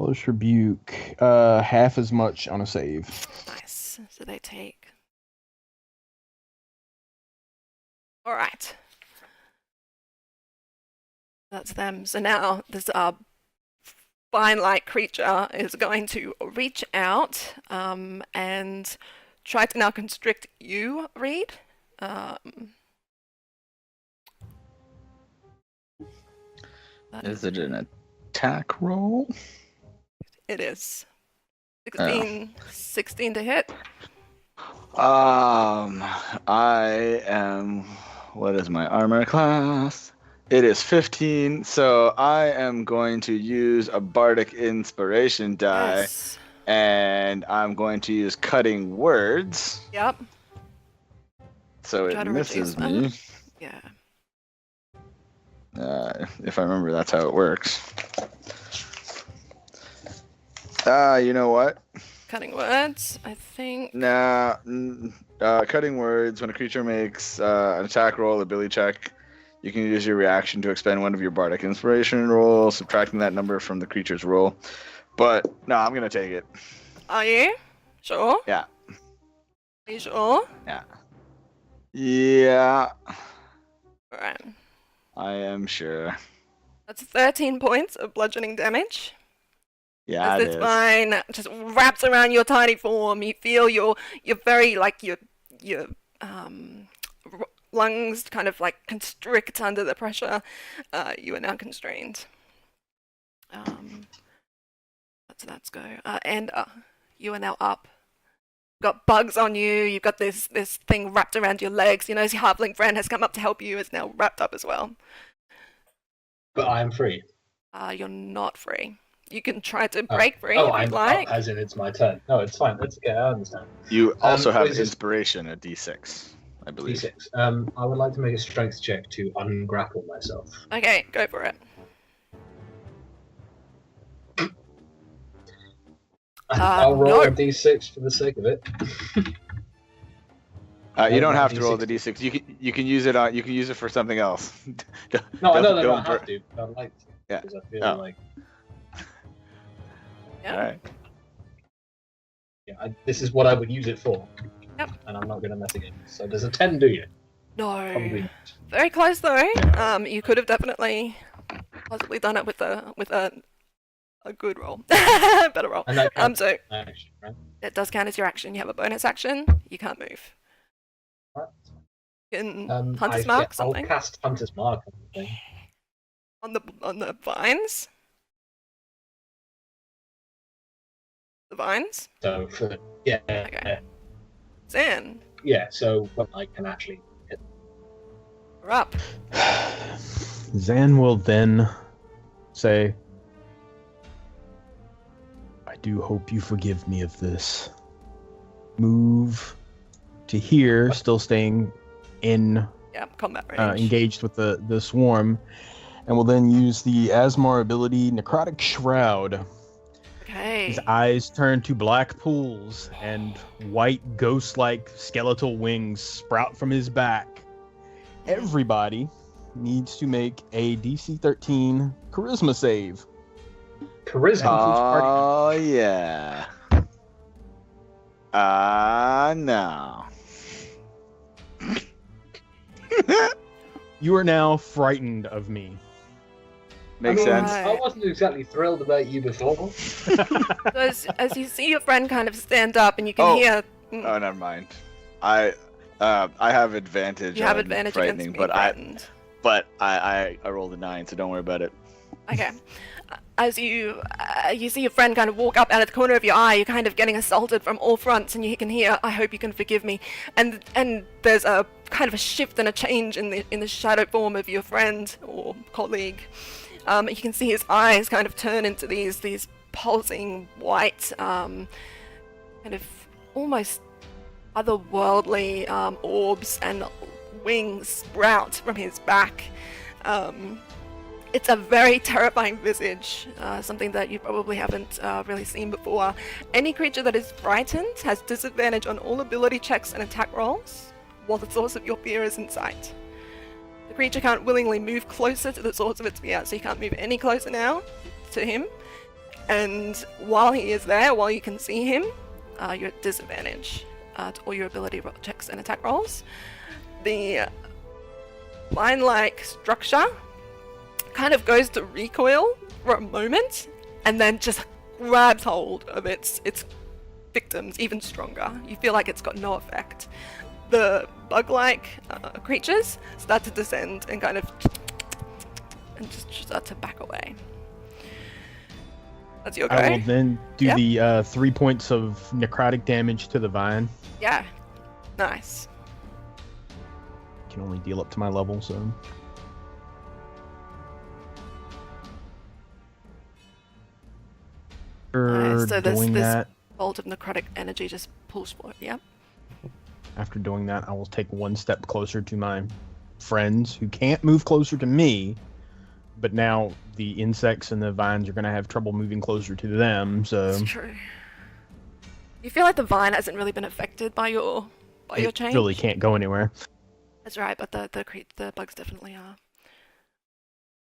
Hellish Rebuke. Half as much on a save. Nice. So they take. Alright. That's them. So now this vine-like creature is going to reach out and try to now constrict you, Reed. Is it an attack roll? It is. 16 to hit. I am. What is my armor class? It is 15, so I am going to use a bardic inspiration die, Yes. and I'm going to use cutting words. Yep. So Try it to misses reduce them. me. Yeah. If I remember, that's how it works. You know what? Cutting words, I think. Nah. Cutting words. When a creature makes an attack roll, ability check, you can use your reaction to expend one of your bardic inspiration rolls, subtracting that number from the creature's roll. But no, I'm gonna take it. Are you? Sure? Yeah. Are you sure? Yeah. Yeah. Alright. I am sure. That's 13 points of bludgeoning damage. Yeah, As it this is. vine just wraps around your tiny form, you feel your very like your lungs kind of like constrict under the pressure. You are now constrained. That's go. And you are now up. You've got bugs on you. You've got this thing wrapped around your legs. You know, your halfling friend has come up to help you. Is now wrapped up as well. But I am free. You're not free. You can try to break free Oh, if I'm you'd like. up, as in it's my turn. No, it's fine. That's okay. I understand. You also have what is this? inspiration, a D6, I believe. D6. I would like to make a strength check to ungrapple myself. Okay, go for it. I'll roll no. a D6 for the sake of it. You don't have to D6. roll the D6. You can use it on. You can use it for something else. No, I know that I don't don't have to, but I'd like to. Yeah. Because I feel Oh. like Yeah. All right. this is what I would use it for. Yep. And I'm not going to mess again. So does a 10 do you? No. Probably not. Very close though. You could have definitely possibly done it with a good roll. Better roll. And that counts So action, right? it does count as your action. You have a bonus action. You can't move. Right. You can Hunter's I'll Mark something cast Hunter's Mark on the thing. on the vines. The vines. So for Okay. Zan, so when I can actually hit. we're up. Zan will then say, I do hope you forgive me of this. Move to here, still staying in Yeah, combat range. engaged with the swarm, and will then use the Asmar ability Necrotic Shroud. Okay. His eyes turn to black pools, and white ghost-like skeletal wings sprout from his back. Everybody needs to make a DC 13 Charisma save. Charisma. Oh yeah. No. You are now frightened of me. Makes sense. I wasn't exactly thrilled about you before. So as you see your friend kind of stand up, and you can hear. Oh, never mind. I have advantage. You have on advantage frightening, against being frightened. but I rolled a 9, so don't worry about it. Okay. As you see your friend kind of walk up out of the corner of your eye, you're kind of getting assaulted from all fronts, and you can hear, "I hope you can forgive me." And there's a kind of a shift and a change in the shadow form of your friend or colleague. You can see his eyes kind of turn into these pulsing white, kind of almost otherworldly orbs, and wings sprout from his back. It's a very terrifying visage, something that you probably haven't really seen before. Any creature that is frightened has disadvantage on all ability checks and attack rolls, while the source of your fear is in sight. The creature can't willingly move closer to the source of its fear, so you can't move any closer now to him. And while he is there, while you can see him, you're at disadvantage to all your ability checks and attack rolls. The vine-like structure kind of goes to recoil for a moment, and then just grabs hold of its victims even stronger. You feel like it's got no effect. The bug-like creatures start to descend and kind of and just start to back away. That's your go. I will then do the 3 points of necrotic damage to the vine. Yeah. Nice. Can only deal up to my level, so. Nice. So doing this that, bolt of necrotic energy just pulls forward. Yep. after doing that, I will take one step closer to my friends who can't move closer to me, but now the insects and the vines are going to have trouble moving closer to them, so... That's true. You feel like the vine hasn't really been affected by your change? It really can't go anywhere. That's right, but the bugs definitely are.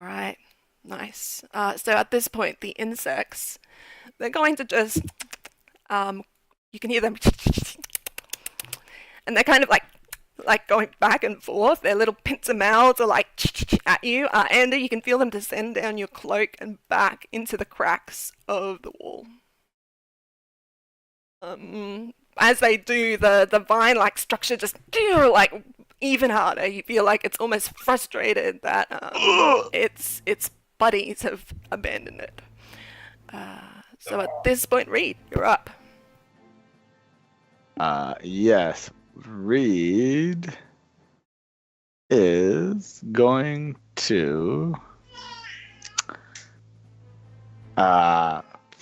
Right, nice. So at this point, the insects, they're going to just, you can hear them, and they're kind of like going back and forth. Their little pincer mouths are like at you. Andy, you can feel them descend down your cloak and back into the cracks of the wall. As they do, the vine-like structure just like even harder. You feel like it's almost frustrated that its buddies have abandoned it. So at this point, Reed, you're up. Yes. Reed is going to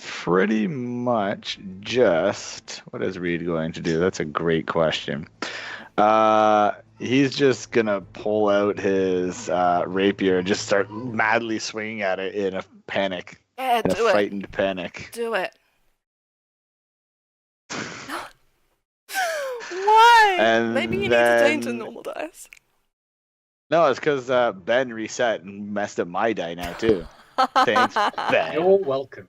pretty much just, what is Reed going to do? That's a great question. He's just gonna pull out his rapier and just start madly swinging at it in a panic. Yeah, in do a it. frightened panic. Do it. Why? And Maybe you need to change to then- normal dice. No, it's because Ben reset and messed up my die now too. Thanks, Ben. You're welcome.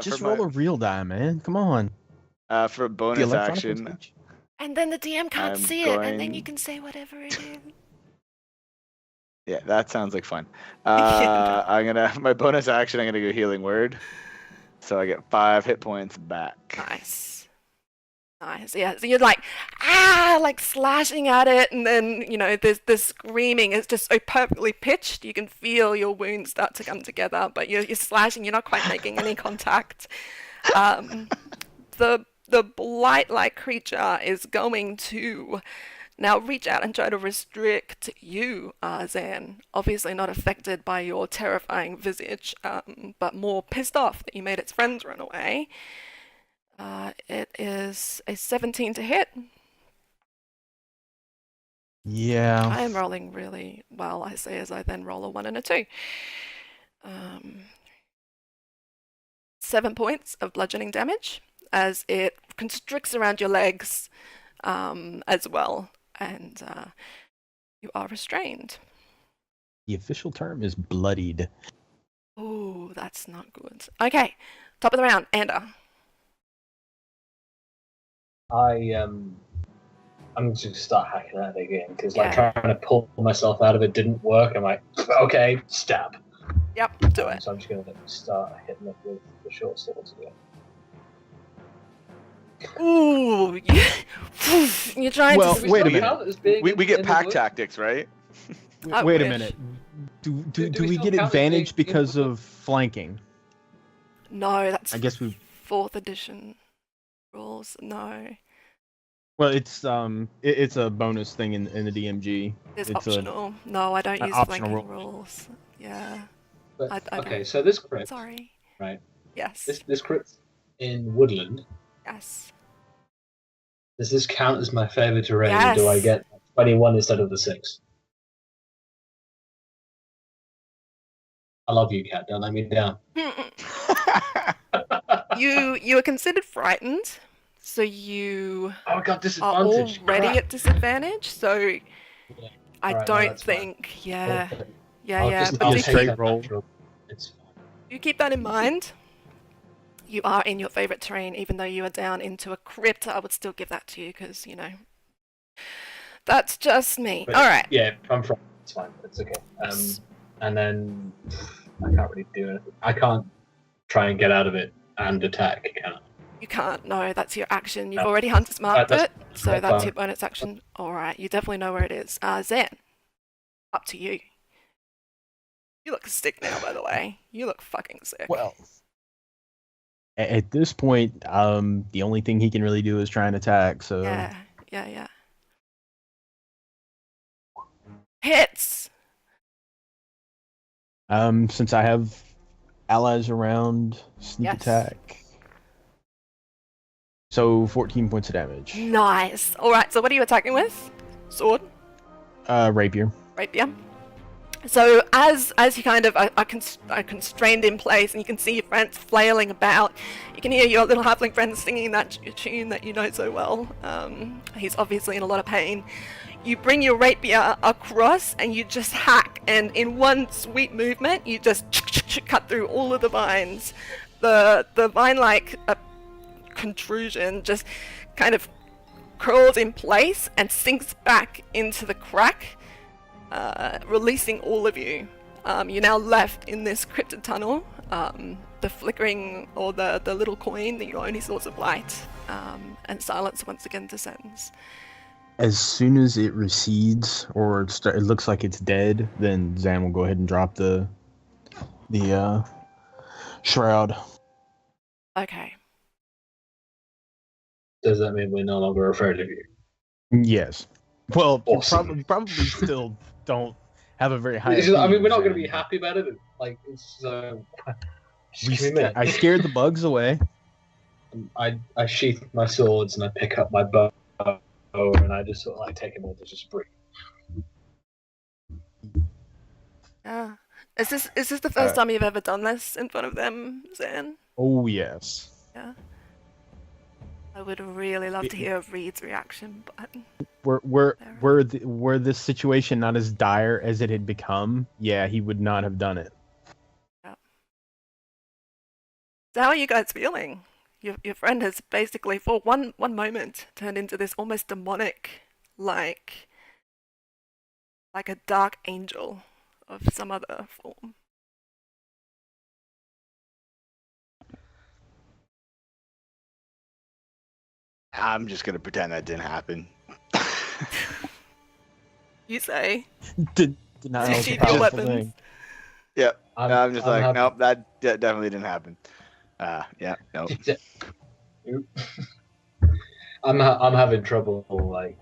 Just for roll my- a real die, man. Come on. For a The bonus electronic action, switch. And then the DM can't I'm see it, and then going- you can say whatever it is. yeah, that sounds like fun. Yeah. My bonus action, I'm gonna go healing word, so I get 5 hit points back. Nice. Nice. Yeah. So you're like, like slashing at it, and then the screaming is just so perfectly pitched. You can feel your wounds start to come together, but you're slashing. You're not quite making any contact. The blight-like creature is going to now reach out and try to restrict you, Zan. Obviously not affected by your terrifying visage, but more pissed off that you made its friends run away. It is a 17 to hit. Yeah. I am rolling really well, I say, as I then roll a 1 and a 2. 7 points of bludgeoning damage as it constricts around your legs as well, and you are restrained. The official term is bloodied. Ooh, that's not good. Okay, top of the round, Ander. I'm just gonna start hacking at it again because Yeah. trying to pull myself out of it didn't work. I'm like, okay, stab. Yep, do it. So I'm just gonna start hitting it with the short swords again. Ooh, you're trying Well, to... Do we wait a still minute. count as being We in get the pack woods? tactics, right? I Wait a wish. minute. Do Do we we still get count as advantage being because in the of flanking? No, that's I guess we. 4th edition rules. No, Well, it's a bonus thing in the DMG. it's It's a- optional. No, I don't an use optional flanking rule. rules. Yeah, But, I okay, don't- so this crit, sorry. right? Yes, This crit's in woodland. yes. Does this count as my favorite terrain? Or do I Yes. get 21 instead of the 6? I love you, Cat. Don't let me down. You are considered frightened, so you Oh, I got are disadvantage. already Crap. at disadvantage. So Yeah. I Alright, no, don't that's fine. think. Yeah, Okay. yeah, I'll yeah. just- But I'll do do straight take that roll. natural. It's fine. you keep that in mind. you are in your favorite terrain, even though you are down into a crypt. I would still give that to you because, that's just me. But, All right. Yeah, I'm from. It's fine. It's okay. And then I can't really do anything. I can't try and get out of it and attack, can I? You can't. No, that's your action. You've No. already hunter's marked That's- it, so that's your bonus action. All right. You definitely know where it is. Zen, up to you. You look sick now, by the way. You look fucking sick. Well, at this point, the only thing he can really do is try and attack. So Yeah. Hits. since I have allies around, sneak Yes. attack. So 14 points of damage. Nice. All right. So what are you attacking with? Sword. Rapier. Rapier. So as you kind of are constrained in place, and you can see your friends flailing about, you can hear your little halfling friend singing that tune that you know so well. He's obviously in a lot of pain. You bring your rapier across and you just hack, and in one sweet movement, you just cut through all of the vines. The vine-like protrusion just kind of curls in place and sinks back into the crack, releasing all of you. You're now left in this cryptid tunnel. The flickering, or the little coin, your only source of light, and silence once again descends. As soon as it recedes or it looks like it's dead, then Zan will go ahead and drop the shroud. Okay. Does that mean we're no longer afraid of you? Yes. Well, Awesome. you probably still don't have a very high. I mean, we're not going to opinion of be Zan, happy about it. Like, it's but I scared the bugs away. I sheath my swords and I pick up my bow and I just sort of like take a minute to just breathe. Yeah. Is this the first time you've ever done this in front of them, Zan? Oh yes. Yeah. I would really love to hear Reed's reaction, but Were this situation not as dire as it had become, yeah, he would not have done it. yeah. So how are you guys feeling? Your friend has basically, for one moment, turned into this almost demonic, like a dark angel of some other form. I'm just gonna pretend that didn't happen. You say? Did not Sheath your powerful weapons. thing. Yep. I'm just like, happy. nope, that definitely didn't happen. Yeah, nope. I'm having trouble like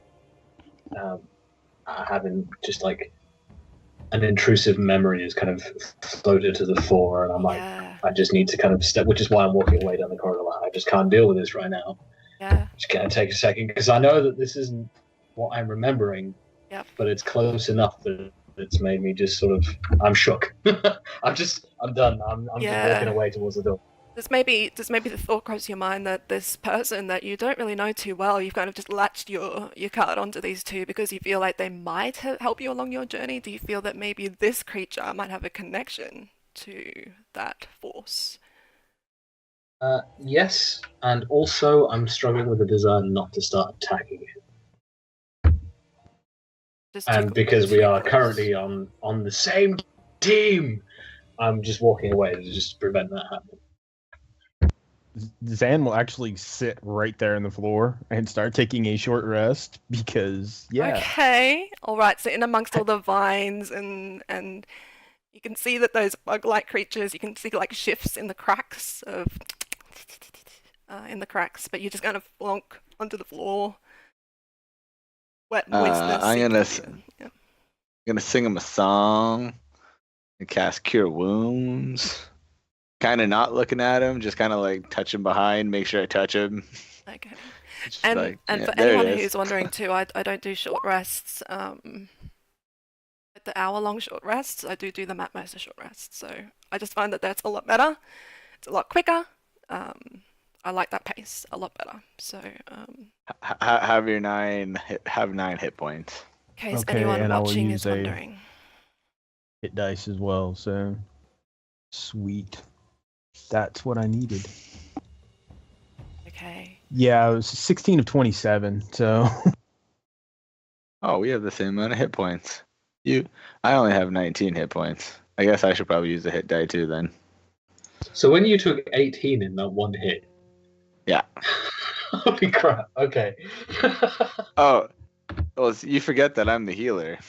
having just like an intrusive memory has kind of floated to the fore, and I'm like, Yeah. I just need to kind of step, which is why I'm walking away down the corridor. Like, I just can't deal with this right now. Yeah. Just gonna take a second because I know that this isn't what I'm remembering. Yep. But it's close enough that it's made me just sort of. I'm shook. I'm done. I'm just Yeah. walking away towards the door. Does maybe the thought cross your mind that this person that you don't really know too well, you've kind of just latched your card onto these two because you feel like they might help you along your journey? Do you feel that maybe this creature might have a connection to that force? Yes, and also I'm struggling with the desire not to start attacking it. Just And because we are currently on the same team, I'm just walking away to just prevent that happening. Zan will actually sit right there on the floor and start taking a short rest because, yeah. Okay. All right. So in amongst all the vines and you can see that those bug-like creatures, you can see like shifts in the cracks but you just kind of flonk onto the floor. Wet moistness. I'm seeping in. Yeah. gonna sing him a song and cast Cure Wounds. Kind of not looking at him, just kind of like touch him behind, make sure I touch him. Okay. Just And like, and yeah, for there it anyone is. who's wondering too, I don't do short rests. The hour-long short rests, I do them at most of short rests. So I just find that that's a lot better. It's a lot quicker. I like that pace a lot better. So Have 9 hit points. in case Okay, anyone and I will watching use is a- wondering. Hit dice as well, so sweet. That's what I needed. Okay. Yeah, it was 16 of 27. So Oh, we have the same amount of hit points. I only have 19 hit points. I guess I should probably use the hit die too then. So when you took 18 in that one hit. Yeah. Holy crap. Okay. Oh, well, you forget that I'm the healer.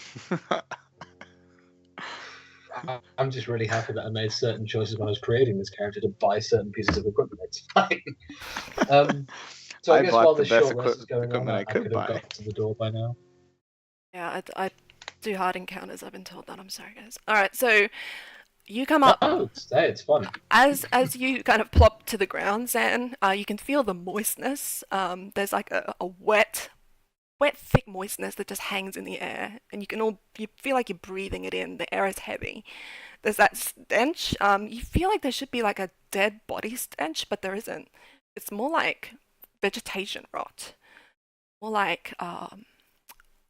I'm just really happy that I made certain choices when I was creating this character to buy certain pieces of equipment. It's fine. So I guess bought while the this best short rest is going on, equipment I I could could have buy. got to the door by now. Yeah, I do hard encounters. I've been told that. I'm sorry, guys. All right, so you come up. Oh, it's fun. As you kind of plop to the ground, Zan, you can feel the moistness. There's like a wet, thick moistness that just hangs in the air, and you feel like you're breathing it in. The air is heavy. There's that stench. You feel like there should be like a dead body stench, but there isn't. It's more like vegetation rot. More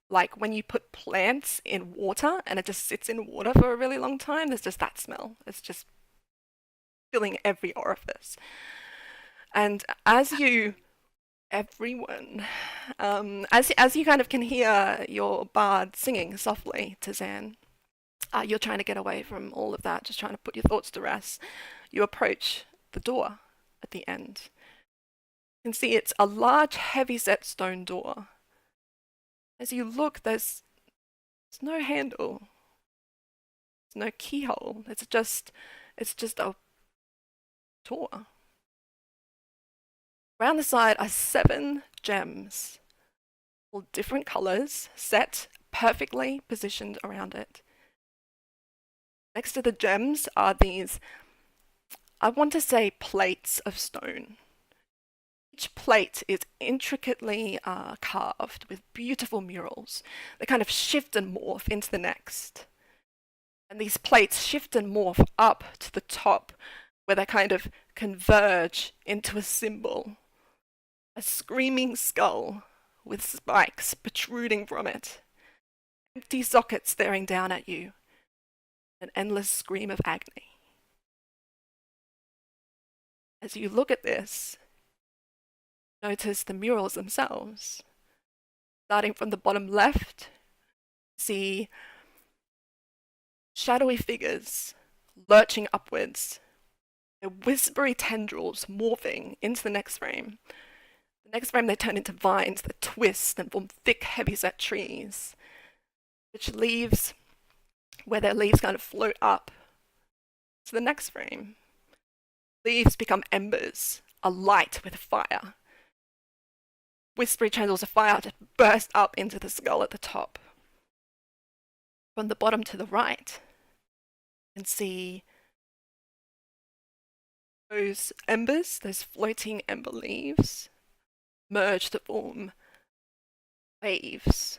like when you put plants in water and it just sits in water for a really long time. There's just that smell. It's just filling every orifice. And as you kind of can hear your bard singing softly to Zan, you're trying to get away from all of that, just trying to put your thoughts to rest. You approach the door at the end. You can see it's a large, heavy-set stone door. As you look, there's no handle. There's no keyhole. It's just a door. Around the side are 7 gems, all different colors, set perfectly positioned around it. Next to the gems are these, I want to say, plates of stone. Each plate is intricately carved with beautiful murals. They kind of shift and morph into the next. And these plates shift and morph up to the top, where they kind of converge into a symbol. A screaming skull with spikes protruding from it. Empty sockets staring down at you. An endless scream of agony. As you look at this, notice the murals themselves. Starting from the bottom left, see shadowy figures lurching upwards, their whispery tendrils morphing into the next frame. The next frame they turn into vines that twist and form thick, heavy-set trees, which leaves, where their leaves kind of float up. To the next frame, leaves become embers, alight with fire. Whispery tendrils of fire just burst up into the skull at the top. From the bottom to the right, you can see those embers, those floating ember leaves, merge to form waves,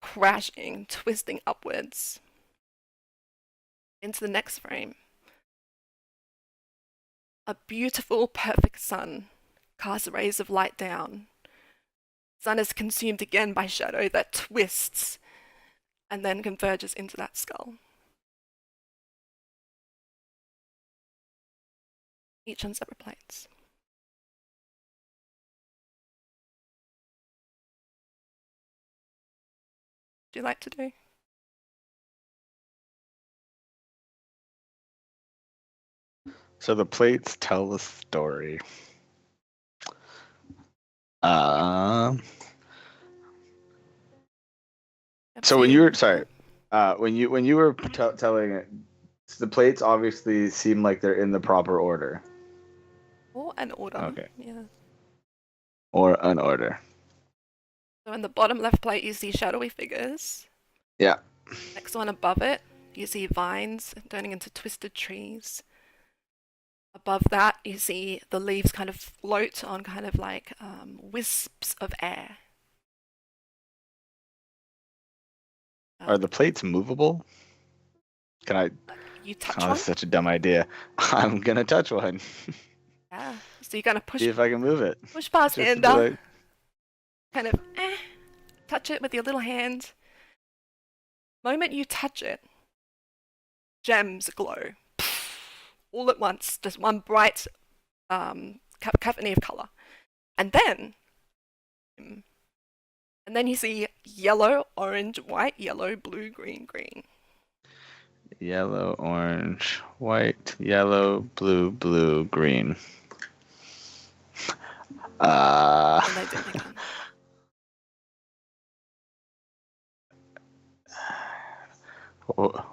crashing, twisting upwards. Into the next frame, a beautiful, perfect sun casts rays of light down. Sun is consumed again by shadow that twists and then converges into that skull. Each on separate plates. What do you like to do? So the plates tell the story. So when you were when you were telling it, the plates obviously seem like they're in the proper order. Or an order. Okay. Yeah. Or an order. So in the bottom left plate, you see shadowy figures. Yeah. Next one above it, you see vines turning into twisted trees. Above that, you see the leaves kind of float on kind of like wisps of air. Are the plates movable? Can I? You touch Oh, one? that's such a dumb idea. I'm gonna touch one. Yeah. So you kind of push. See if I can move it. Push past Just to be Ender. like- Kind of touch it with your little hand. Moment you touch it, gems glow. All at once, just one bright cacophony of colour. And then you see yellow, orange, white, yellow, blue, green, green. Yellow, orange, white, yellow, blue, blue, green. And they didn't come.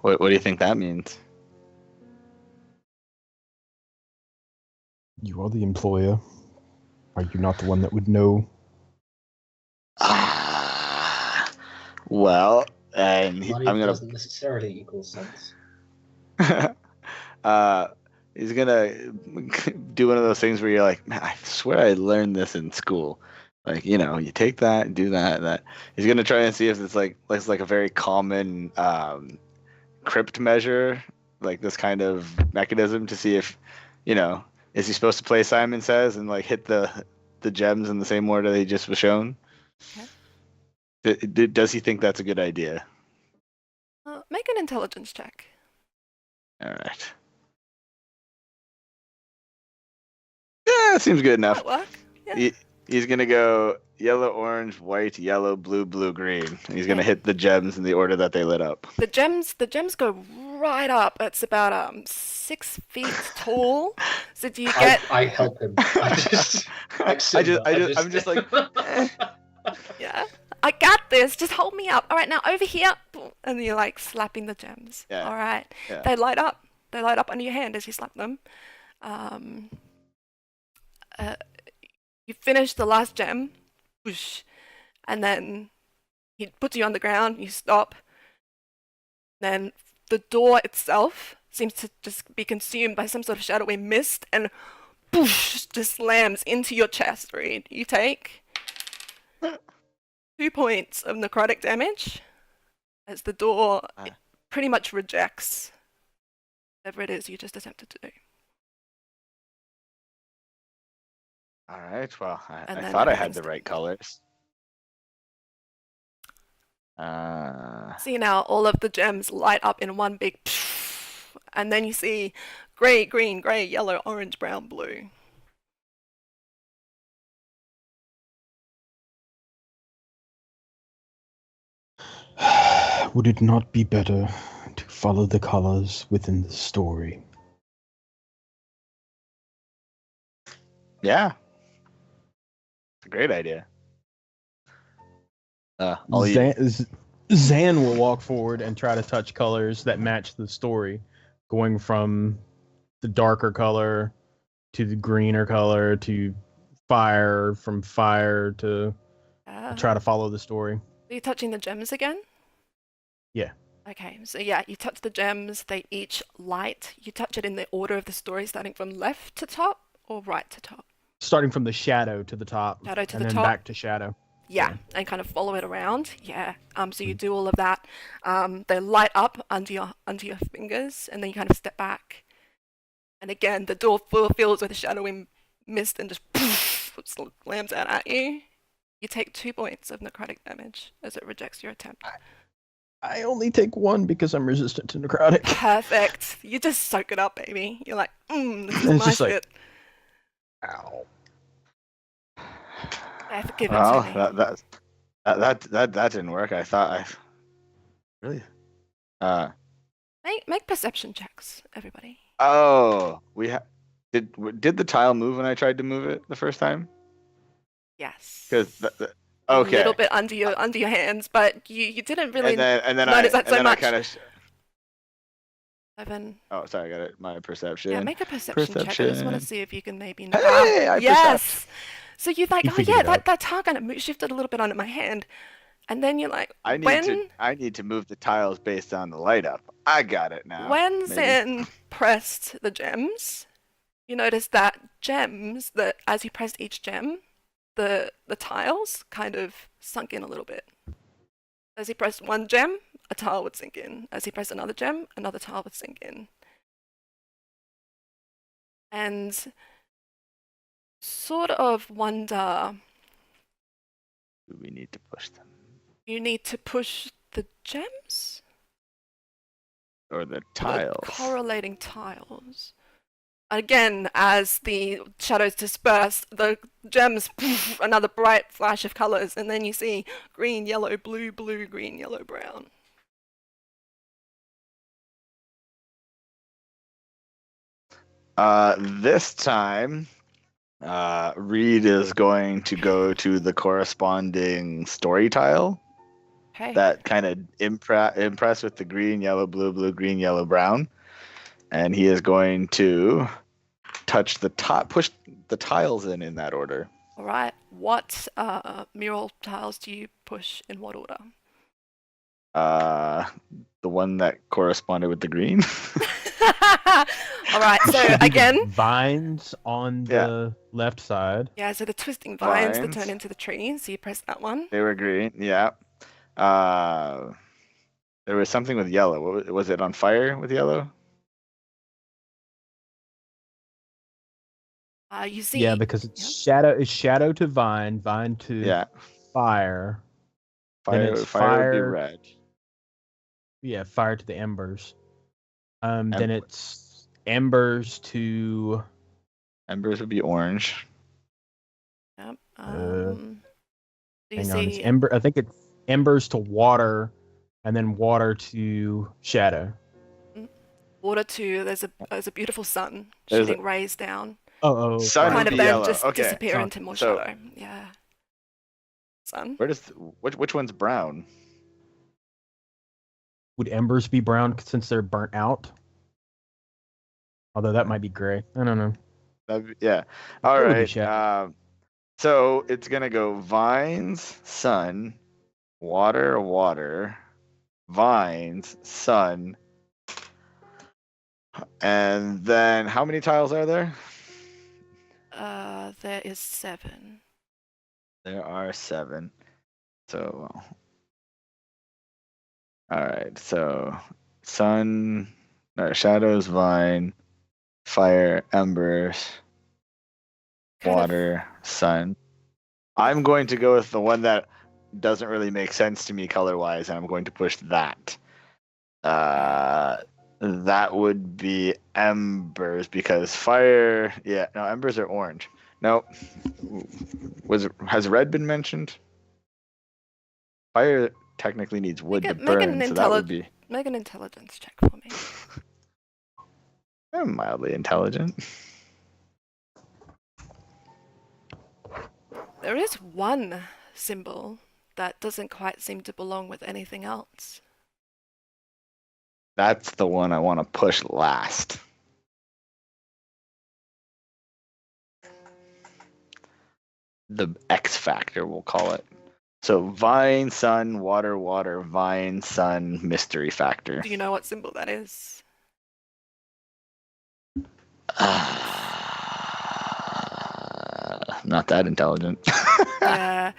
What do you think that means? You are the employer. Are you not the one that would know? Well, and Money I'm gonna. doesn't necessarily equal sense. He's gonna do one of those things where you're like, man, I swear I learned this in school. Like, you know, you take that, do that. He's gonna try and see if it's like a very common crypt measure, like this kind of mechanism to see if, you know, is he supposed to play Simon Says and like hit the gems in the same order that he just was shown? Okay. Does he think that's a good idea? Make an intelligence check. All right. Yeah, seems good enough. That'll work. Yeah. He's gonna go yellow, orange, white, yellow, blue, blue, green. He's gonna hit the gems in the order that they lit up. The gems go right up. It's about 6 feet tall. So do you get? I help him. I'm just like. Yeah. I got this. Just hold me up. All right, now over here. And you're like slapping the gems. Yeah. All right. Yeah. They light up. They light up under your hand as you slap them. You finish the last gem, whoosh, and then he puts you on the ground, you stop. Then the door itself seems to just be consumed by some sort of shadowy mist and whoosh, just slams into your chest, Reed. You take 2 points of necrotic damage as the door pretty much rejects whatever it is you just attempted to do. All right. Well, I And then thought I had everything's the right colors. See now, all of the gems light up in one big, and then you see grey, green, grey, yellow, orange, brown, blue. Would it not be better to follow the colors within the story? Yeah. It's a great idea. Zan will walk forward and try to touch colors that match the story, going from the darker color to the greener color to fire, from fire to try to follow the story. Are you touching the gems again? Yeah. Okay, so yeah, you touch the gems, they each light. You touch it in the order of the story, starting from left to top or right to top? Starting from the shadow to the top. Shadow to and the then top. back to shadow. Yeah, and kind of follow it around. Yeah. So you do all of that. They light up under your fingers, and then you kind of step back. And again, the door fills with a shadowy mist and just slams out at you. You take 2 points of necrotic damage as it rejects your attempt. I only take 1 because I'm resistant to necrotic. Perfect. You just soak it up, baby. You're like, this is It's my just like, shit. Ow. Yeah, forgive it Well, to me. that didn't work. I thought I really. Make perception checks, everybody. Oh, did the tile move when I tried to move it the first time? Yes. Because Okay. okay. A little bit under your hands, but you didn't really and then notice that so much. I kind of. 7. Oh, sorry, I got it. My perception. Yeah, make a perception check. I just want to see if you can maybe. Hey, I yes. So you're like, You oh figured yeah, it out. that tile kind of shifted a little bit under my hand, and then you're like, I need to move the tiles based on the light up. I got it now. when maybe. Zen pressed the gems, you notice that gems that as you pressed each gem, the tiles kind of sunk in a little bit. As he pressed one gem, a tile would sink in. As he pressed another gem, another tile would sink in. And sort of wonder, Do we need to push them you need to push the gems? or the The tiles? correlating tiles. Again, as the shadows disperse, the gems, poof, another bright flash of colors, and then you see green, yellow, blue, blue, green, yellow, brown. This time, Reed is going to go to the corresponding story tile Okay. that kind of impress with the green, yellow, blue, blue, green, yellow, brown, and he is going to touch the top, push the tiles in that order. All right. What mural tiles do you push in what order? The one that corresponded with the green. All right. So Should be the again, vines on the left side. yeah. So the twisting vines that Vines. turn into the trees. So you press that one. They were green. Yeah. There was something with yellow. What was it on fire with yellow? You see. Yeah, because it's shadow to vine, vine to Yeah. fire. Then Fire. it's Fire would be fire. red. Yeah, fire to the embers. Then Em- it's embers to Embers would be orange. Yep. Uh, Do you hang on, it's see? ember. I think it's embers to water, and then water to shadow. Water to there's a beautiful sun There's shooting rays down. Oh, Sun Kind would of be then yellow. just Okay. disappear Sun. into more So- shadow. Yeah. Sun. Where does which one's brown? Would embers be brown since they're burnt out? Although that might be gray. I don't know. Yeah. All It would be right. shadow. So it's gonna go vines, sun, water, water, vines, sun, and then how many tiles are there? There is 7. There are 7. So, all right. So, sun, no, shadows, vine, fire, embers, Kind of- water, sun. I'm going to go with the one that doesn't really make sense to me color-wise, and I'm going to push that. That would be embers because fire. Yeah, no, embers are orange. No, has red been mentioned? Fire technically needs wood to Make an burn, so that would be. Make an intelligence check for me. I'm mildly intelligent. There is one symbol that doesn't quite seem to belong with anything else. That's the one I want to push last. The X factor, we'll call it. So vine, sun, water, water, vine, sun, mystery factor. Do you know what symbol that is? Not that intelligent. Yeah.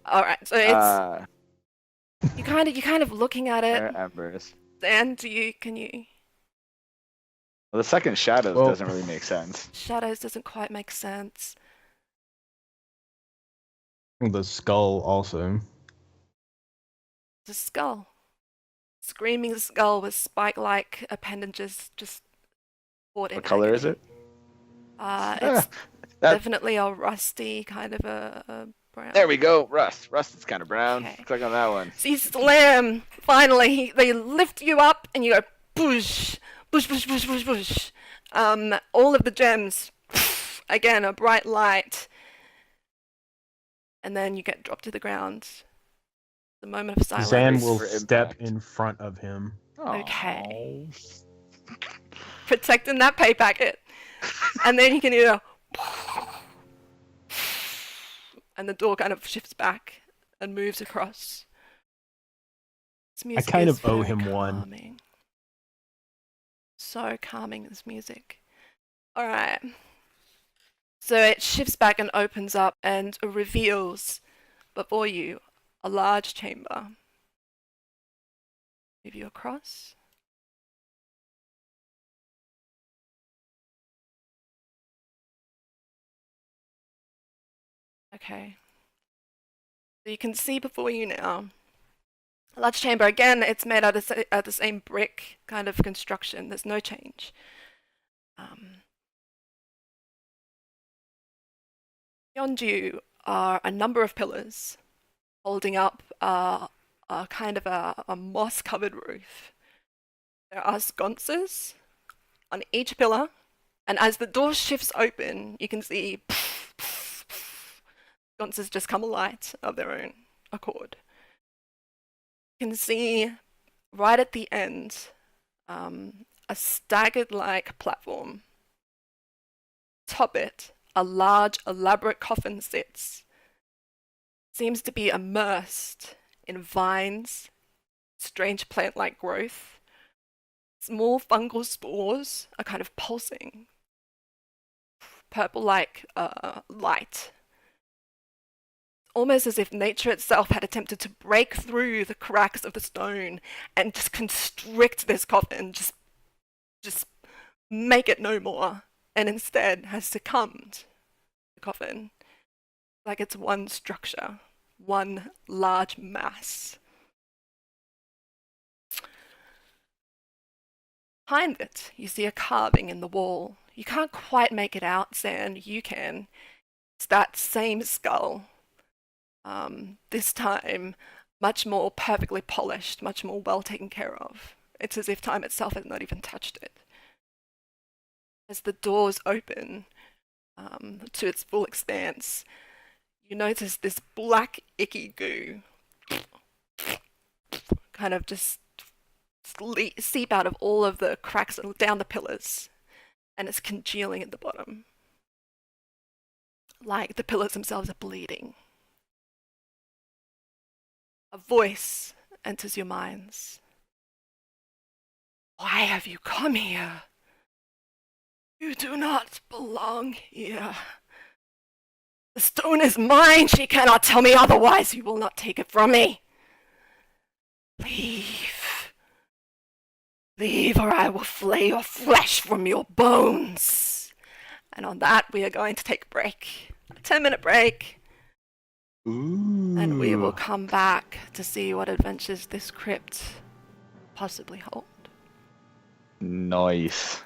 All right. So it's you kind of looking at it, Fire embers. and can you Well, the second shadows Well- doesn't really make sense. shadows doesn't quite make sense. The skull also. The skull. Screaming skull with spike-like appendages just caught in What color is agony. it? It's That- definitely a rusty kind of a brown. There we go. Rust. Rust is kind of brown. Okay. Click on that one. So you slam. Finally, they lift you up, and you go push, push, push, push, push, push. All of the gems, again, a bright light, and then you get dropped to the ground. The moment of silence. Zan will For step impact. in front of him. Okay. Protecting that pay packet, and then you can hear, and the door kind of shifts back and moves across. This music kind is of owe very him one. calming. So calming, this music. All right. So it shifts back and opens up and reveals before you a large chamber. Move you across. Okay. So you can see before you now. A large chamber, again, it's made out of the same brick kind of construction. There's no change. Beyond you are a number of pillars holding up a kind of a moss-covered roof. There are sconces on each pillar, and as the door shifts open, you can see sconces just come alight of their own accord. You can see right at the end a staggered-like platform. Atop it, a large, elaborate coffin sits. Seems to be immersed in vines, strange plant-like growth. Small fungal spores are kind of pulsing. Purple-like light. Almost as if nature itself had attempted to break through the cracks of the stone and just constrict this coffin, just make it no more, and instead has succumbed. The coffin, like it's one structure, one large mass. Behind it, you see a carving in the wall. You can't quite make it out, Sand. You can. It's that same skull. This time, much more perfectly polished, much more well taken care of. It's as if time itself had not even touched it. As the doors open to its full expanse, you notice this black, icky goo kind of just seep out of all of the cracks down the pillars, and it's congealing at the bottom. Like the pillars themselves are bleeding. A voice enters your minds. Why have you come here? You do not belong here. The stone is mine. She cannot tell me otherwise. You will not take it from me. Leave. Leave, or I will flay your flesh from your bones. And on that, we are going to take a break. A 10-minute break. Ooh. And we will come back to see what adventures this crypt possibly hold. Nice.